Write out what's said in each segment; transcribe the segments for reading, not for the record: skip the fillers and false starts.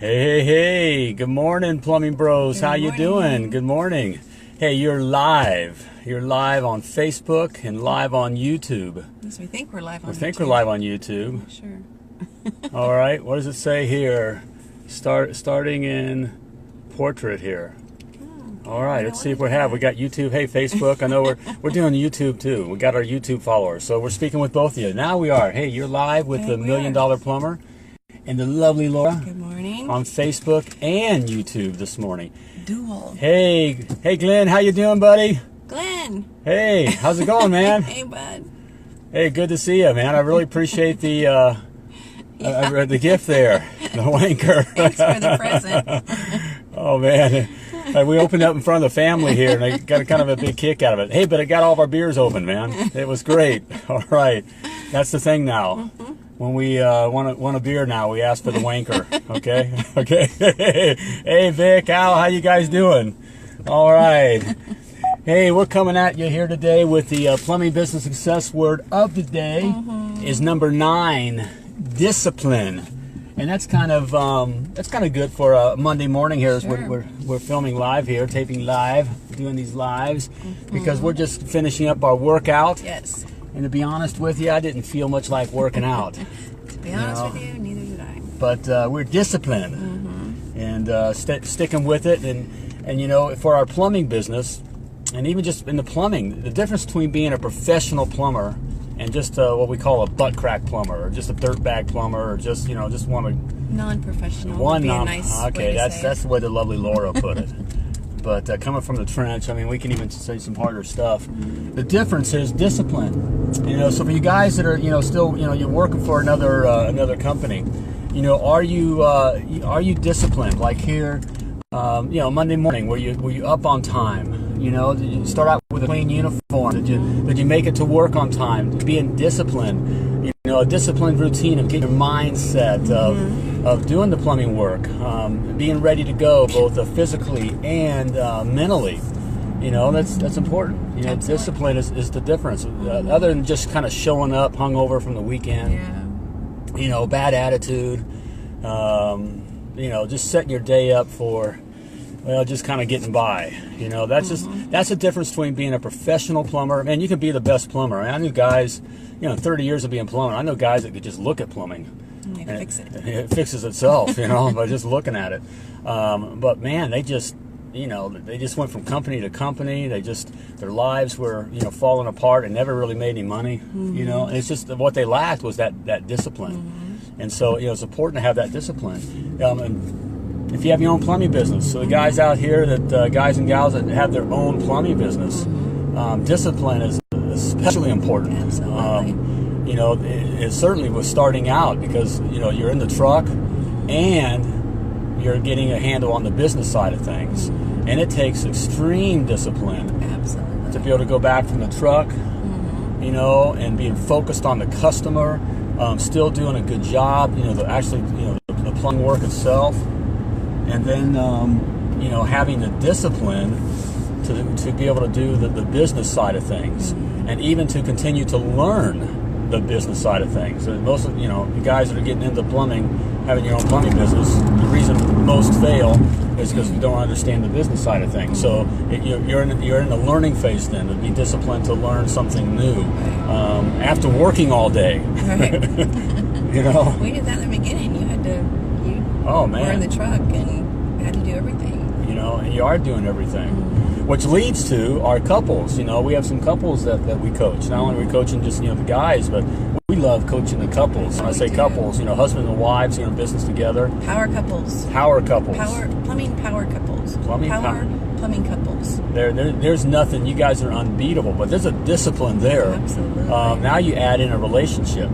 Hey, hey, good morning, Plumbing Bros. How you doing? Good morning. Hey, you're live. You're live on Facebook and live on YouTube. Yes, we think we're live on YouTube. We think we're live on YouTube. Sure. All right, what does it say here? Starting in portrait here. All right, let's see if we have. We got YouTube. Hey, Facebook. I know we're doing YouTube too. We got our YouTube followers, so we're speaking with both of you. Now we are. Hey, you're live with the $1 Million Plumber and the lovely Laura. Good morning. On Facebook and YouTube this morning. Dual. Hey, Glenn. How you doing, buddy? Glenn. Hey, how's it going, man? Hey, bud. Hey, good to see you, man. I really appreciate the the gift there, the wanker. Thanks for the present. Oh man. We opened up in front of the family here, and I got kind of a big kick out of it. Hey, but I got all of our beers open, man. It was great. All right, that's the thing now. When we want a beer now, we ask for the wanker. Okay, okay. Hey, Vic, Al, how you guys doing? All right. Hey, we're coming at you here today with the plumbing business success word of the day is number 9, discipline. And that's kind of good for a Monday morning here. As sure. we're filming live here, taping live, doing these lives because we're just finishing up our workout. Yes. And to be honest with you, I didn't feel much like working out. To be honest with you, neither did I. But we're disciplined and sticking with it. And you know, for our plumbing business, and even just in the plumbing, the difference between being a professional plumber and just what we call a butt crack plumber, or just a dirtbag plumber, or just want to non-professional. Nice okay, that's the way the lovely Laura put it. But coming from the trench, I mean, we can even say some harder stuff. The difference is discipline. You know, so for you guys that are still you're working for another company, are you disciplined? Like here, Monday morning, were you up on time? Did you start out with a clean uniform? Did you make it to work on time? Being disciplined, a disciplined routine of getting your mindset of doing the plumbing work, being ready to go both physically and mentally. That's important. Absolutely. Discipline is the difference. Other than just kind of showing up hungover from the weekend, bad attitude, just setting your day up for, just kind of getting by. That's the difference between being a professional plumber. Man, you can be the best plumber. I knew guys, 30 years of being plumber, I know guys that could just look at plumbing. And fix it. It fixes itself, by just looking at it. But man, they just went from company to company. Their lives were, falling apart and never really made any money. And it's just what they lacked was that discipline. And so, it's important to have that discipline. And if you have your own plumbing business, so the guys out here guys and gals that have their own plumbing business, discipline is especially important. Absolutely. It certainly was starting out because, you're in the truck and you're getting a handle on the business side of things. And it takes extreme discipline. Absolutely. To be able to go back from the truck, and being focused on the customer, still doing a good job, the plumbing work itself. And then, having the discipline to be able to do the business side of things, and even to continue to learn the business side of things. And most of the guys that are getting into plumbing, having your own plumbing business, the reason most fail is because you don't understand the business side of things. So you're in the learning phase then, to be disciplined to learn something new after working all day. Right. We did that in the beginning. Oh man, were in the truck and had to do everything. And you are doing everything, which leads to our couples. We have some couples that we coach. Not only are we coaching just the guys, but we love coaching the couples. When I say couples, husband and wives in business together. Power couples. Plumbing power couples. Plumbing couples. There's nothing. You guys are unbeatable, but there's a discipline there. Absolutely. Now you add in a relationship,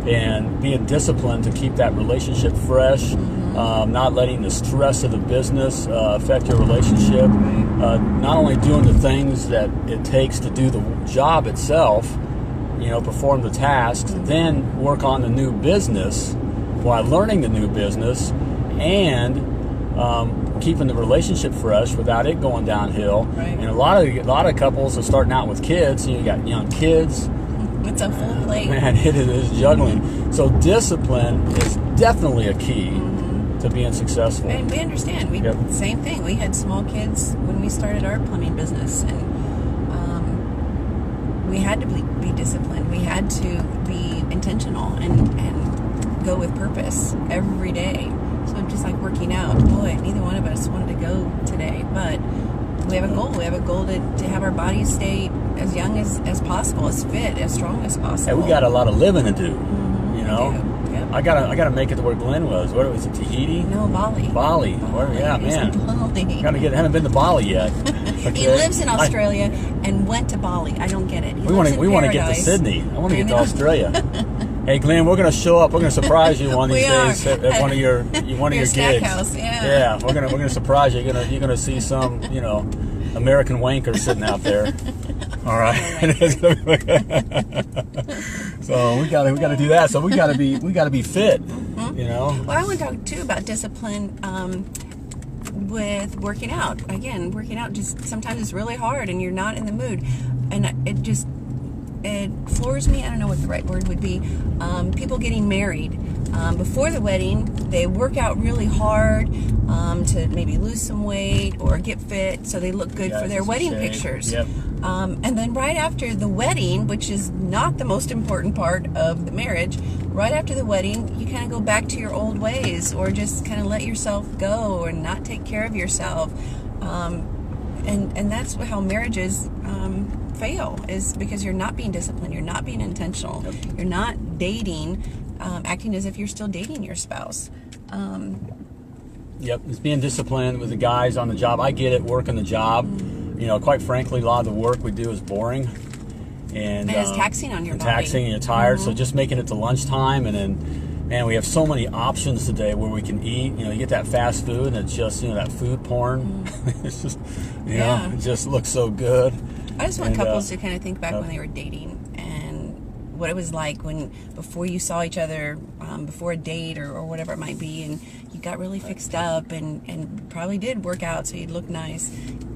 and being disciplined to keep that relationship fresh, not letting the stress of the business affect your relationship, not only doing the things that it takes to do the job itself, perform the tasks, then work on the new business while learning the new business, and keeping the relationship fresh without it going downhill. Right. And a lot of couples are starting out with kids. You got young kids. It's a full plate. Man, it is juggling. So discipline is definitely a key to being successful. And we understand. Same thing. We had small kids when we started our plumbing business, and we had to be disciplined. We had to be intentional and go with purpose every day. So just like working out, boy, neither one of us wanted to go today, but we have a goal. We have a goal to have our bodies stay as young as possible, as fit, as strong as possible. Hey, we got a lot of living to do. Mm-hmm. You know, yep. I gotta make it to where Glenn was. Where was it? Tahiti? No, Bali. Bali. Yeah, man. Bali. Haven't been to Bali yet. Okay. He lives in Australia and went to Bali. I don't get it. We want to get to Sydney. I want to get to Australia. Hey, Glenn, we're going to show up. We're going to surprise you one of these days at one of your gigs. House, yeah, we're going to surprise you. You're going to see some, American wanker sitting out there. All right. So we got to do that. So we got to be fit. Well, I want to talk too about discipline with working out. Again, working out just sometimes it's really hard and you're not in the mood, and it floors me. I don't know what the right word would be. People getting married. Before the wedding, they work out really hard to maybe lose some weight or get fit so they look good for their wedding pictures. Yep. And then right after the wedding, which is not the most important part of the marriage, right after the wedding, you kind of go back to your old ways or just kind of let yourself go and not take care of yourself. And that's how marriages fail, is because you're not being disciplined, you're not being intentional, you're not dating, acting as if you're still dating your spouse. It's being disciplined with the guys on the job. I get it, working the job. Quite frankly, a lot of the work we do is boring. And it's taxing on your body. Taxing, and you're tired. So just making it to lunchtime, and then, man, we have so many options today where we can eat. You get that fast food, and it's just, that food porn. It's just, it just looks so good. I just want couples to kind of think back when they were dating and what it was like before you saw each other, before a date or whatever it might be, and you got really fixed up and probably did work out so you'd look nice.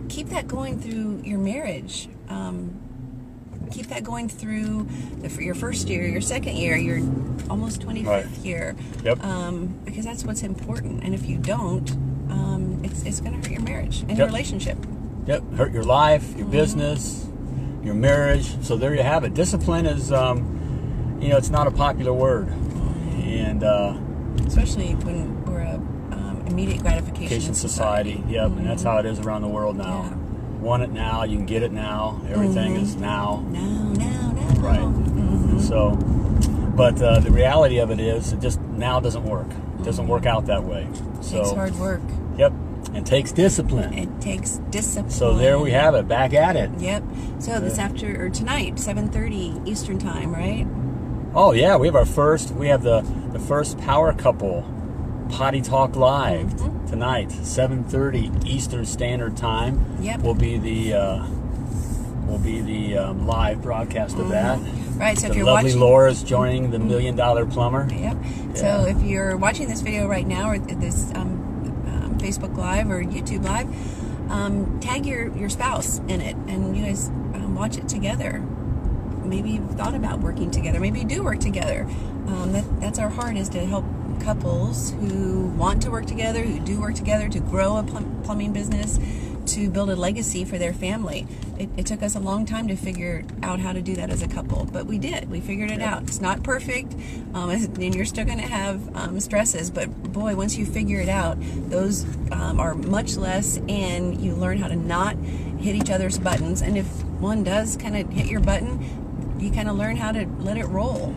Keep that going through your marriage. Keep that going through your first year, your second year, your almost 25th year. Yep. Because that's what's important. And if you don't, it's going to hurt your marriage and your relationship. Yep. Hurt your life, your business, your marriage. So there you have it. Discipline is, it's not a popular word. And especially when we're a immediate gratification society. Yep. And that's how it is around the world now. Yeah. Want it now, you can get it now. Everything is now. Now. Right. So, but the reality of it is, it just now doesn't work. It doesn't work out that way. So, it takes hard work. Yep. It takes discipline. It takes discipline. So there we have it. Back at it. Yep. So tonight, 7:30 Eastern time, right? Oh yeah, we have the first power couple Potty Talk live tonight, 7:30 Eastern Standard Time. Yep. Will be the live broadcast of that. Right. So if the you're lovely watching, Laura's joining the $1 Million Plumber. Yep. Yeah. So if you're watching this video right now or this Facebook Live or YouTube Live, tag your spouse in it, and you guys watch it together. Maybe you've thought about working together. Maybe you do work together. That's our heart, is to help couples who want to work together, who do work together, to grow a plumbing business, to build a legacy for their family. It took us a long time to figure out how to do that as a couple, but we did. We figured it out. It's not perfect, and you're still going to have stresses, but boy, once you figure it out, those are much less, and you learn how to not hit each other's buttons. And if one does kind of hit your button, you kind of learn how to let it roll.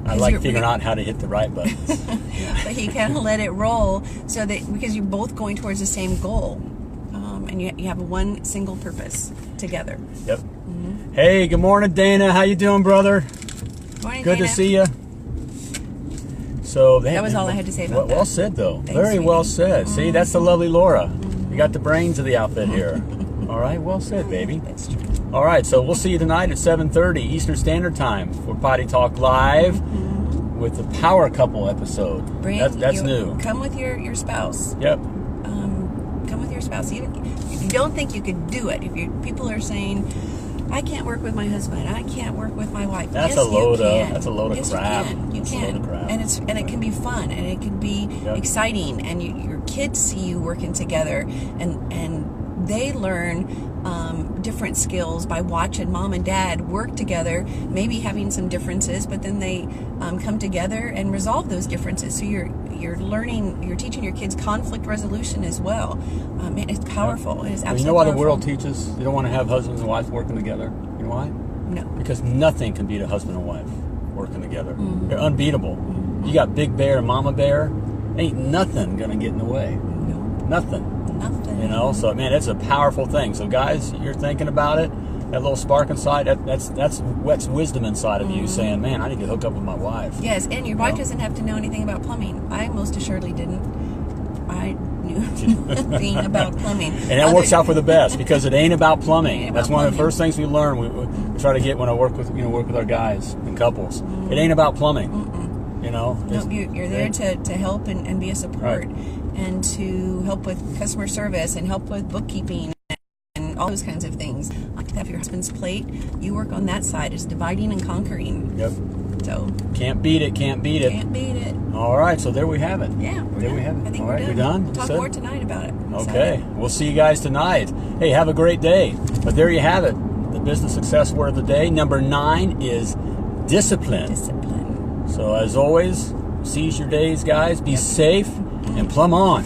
I like figuring out how to hit the right buttons. But you kind of let it roll so that, because you're both going towards the same goal, and you have one single purpose together. Yep. Hey, good morning, Dana. How you doing, brother? Morning, Good Dana. to see you. So that was all I had to say about that. Well said, though. Thanks, Very sweetie. well said. See, that's the lovely Laura. You got the brains of the outfit here. All right, well said, baby. That's true. All right, so we'll see you tonight at 7:30 Eastern Standard Time for Potty Talk Live with the Power Couple episode. That's new. Come with your spouse. Yep. Come with your spouse. If you don't think you could do it, if people are saying, I can't work with my husband. I can't work with my wife. That's yes, a load you can. of that's a load of yes, crap. You That's can. a load of crap. And it can be fun, and it can be exciting, and your kids see you working together, and they learn different skills by watching mom and dad work together, maybe having some differences, but then they come together and resolve those differences. So you're learning, you're teaching your kids conflict resolution as well. It's powerful. It is absolutely You know what powerful. the world teaches? You don't want to have husbands and wives working together. You know why? No. Because nothing can beat a husband and wife working together. Mm-hmm. They're unbeatable. Mm-hmm. You got Big Bear and Mama Bear. Ain't nothing gonna get in the way. No. Nothing. Nothing. You know, so man, it's a powerful thing. So guys, you're thinking about it, that little spark inside, that's wisdom inside of you saying, man, I need to hook up with my wife. Yes, and your wife doesn't have to know anything about plumbing. I most assuredly didn't. I knew nothing about plumbing. And that works out for the best because it ain't about plumbing. That's one of the plumbing. first things we learn. We try to get when I work with our guys and couples. It ain't about plumbing. You know, no, you're there to help and be a support, and to help with customer service and help with bookkeeping and all those kinds of things. Like to have your husband's plate, you work on that side. It's dividing and conquering. Yep. So can't beat it. can't beat it. All right, so there we have it. Yeah, there we have it. I think All we're right, done. we done? We'll talk more tonight about it. I'm Okay, excited. we'll see you guys tonight. Hey, have a great day. But there you have it. The business success word of the day. Number 9 is discipline. Discipline. So as always, seize your days, guys. Be safe and plumb on.